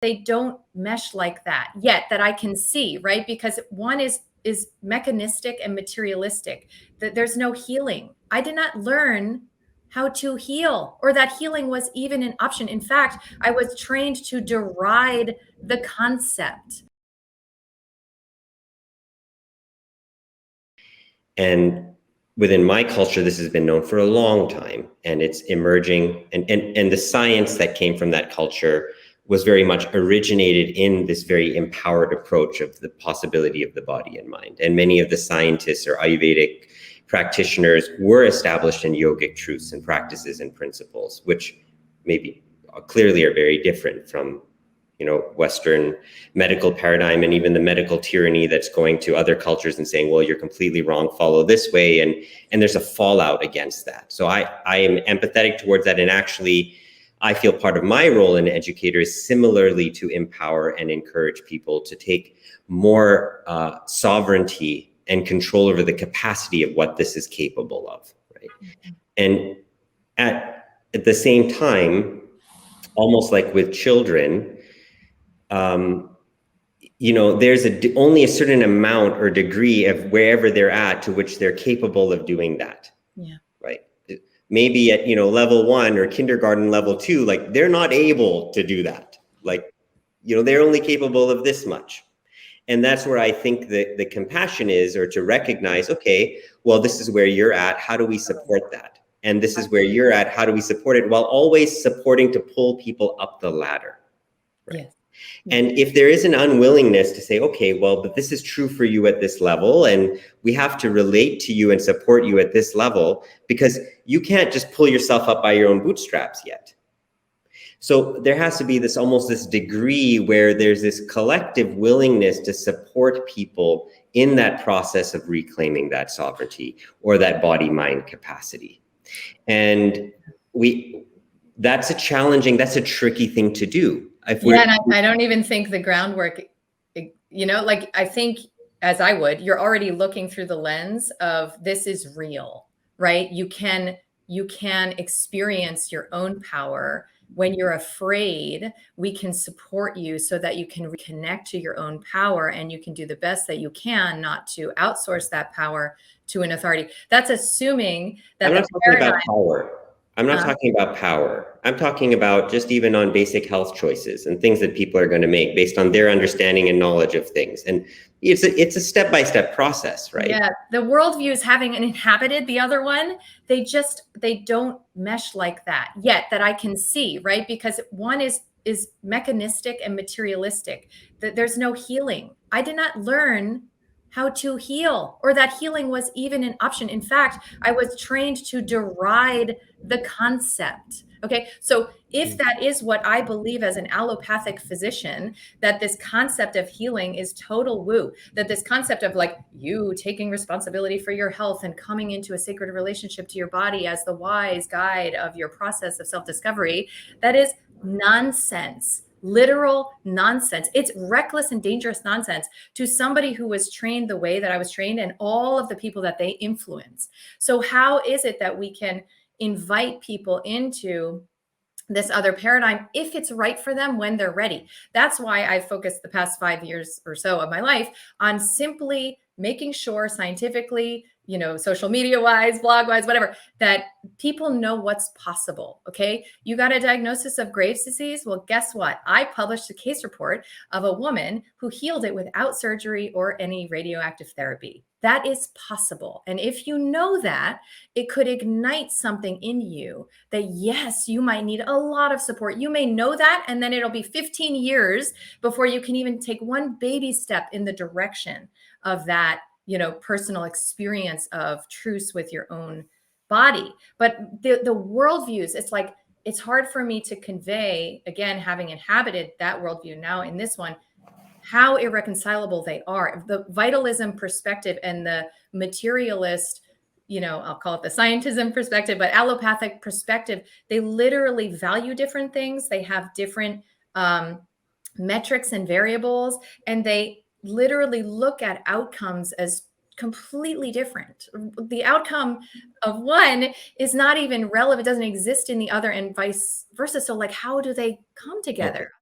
they don't mesh like that yet, that I can see, right? Because one is mechanistic and materialistic, that there's no healing. I did not learn how to heal, or that healing was even an option. In fact, I was trained to deride the concept. And within my culture, this has been known for a long time, and it's emerging. And the science that came from that culture was very much originated in this very empowered approach of the possibility of the body and mind. And many of the scientists or Ayurvedic practitioners were established in yogic truths and practices and principles, which maybe clearly are very different from, you know, Western medical paradigm, and even the medical tyranny that's going to other cultures and saying, well, you're completely wrong, follow this way. And there's a fallout against that. So I am empathetic towards that. And actually, I feel part of my role in educator is similarly to empower and encourage people to take more sovereignty and control over the capacity of what this is capable of, right? Mm-hmm. And at the same time, almost like with children, you know, there's only a certain amount or degree of wherever they're at to which they're capable of doing that. Yeah. Right. Maybe at, you know, level 1 or kindergarten level 2, like they're not able to do that. Like, you know, they're only capable of this much. And that's where I think the compassion is, or to recognize, okay, well, this is where you're at. How do we support that? And this is where you're at. How do we support it, while always supporting to pull people up the ladder? Right. Yes. And if there is an unwillingness to say, okay, well, but this is true for you at this level, and we have to relate to you and support you at this level, because you can't just pull yourself up by your own bootstraps yet. So there has to be this almost this degree where there's this collective willingness to support people in that process of reclaiming that sovereignty or that body-mind capacity. And that's a tricky thing to do. Yeah, and I don't even think the groundwork, you know, like I think as I would, you're already looking through the lens of this is real, right? You can experience your own power. When you're afraid, we can support you so that you can reconnect to your own power, and you can do the best that you can, not to outsource that power to an authority. That's assuming that I'm not talking about power. I'm not talking about power. I'm talking about just even on basic health choices and things that people are going to make based on their understanding and knowledge of things. And it's a step-by-step process, right? Yeah, the worldviews having inhabited the other one, they don't mesh like that yet, that I can see, right? Because one is mechanistic and materialistic, that there's no healing. I did not learn how to heal, or that healing was even an option. In fact, I was trained to deride the concept. Okay, so if that is what I believe as an allopathic physician, that this concept of healing is total woo, that this concept of like you taking responsibility for your health and coming into a sacred relationship to your body as the wise guide of your process of self-discovery, that is nonsense. Literal nonsense. It's reckless and dangerous nonsense to somebody who was trained the way that I was trained and all of the people that they influence. So how is it that we can invite people into this other paradigm if it's right for them when they're ready? That's why I focused the past 5 years or so of my life on simply making sure scientifically, you know, social media wise, blog wise, whatever, that people know what's possible. Okay. You got a diagnosis of Graves' disease. Well, guess what? I published a case report of a woman who healed it without surgery or any radioactive therapy. That is possible. And if you know that, it could ignite something in you that, yes, you might need a lot of support. You may know that, and then it'll be 15 years before you can even take one baby step in the direction of that, you know, personal experience of truce with your own body. But the worldviews, it's like, it's hard for me to convey, again, having inhabited that worldview now in this one, how irreconcilable they are. The vitalism perspective and the materialist, you know, I'll call it the scientism perspective, but allopathic perspective, they literally value different things. They have different metrics and variables, and they literally look at outcomes as completely different. The outcome of one is not even relevant, doesn't exist in the other, and vice versa. So like, how do they come together?